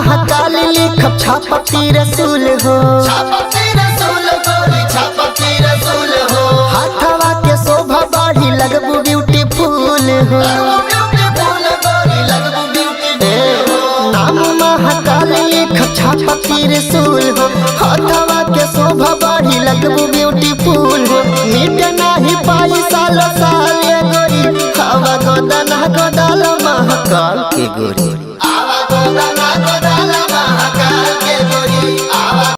महाकाल लिखब छापती रसूल हो, हाथवा के शोभा बढ़ी लगबू ब्यूटीफुल हो। नाम महाकाल लिखब छापती रसूल हो, हाथवा के शोभा बढ़ी लगबू ब्यूटीफुल हो। मिट नहीं पाई सालो साल गोरी, हवा गोदना गोदाल महाकाल के गोरी।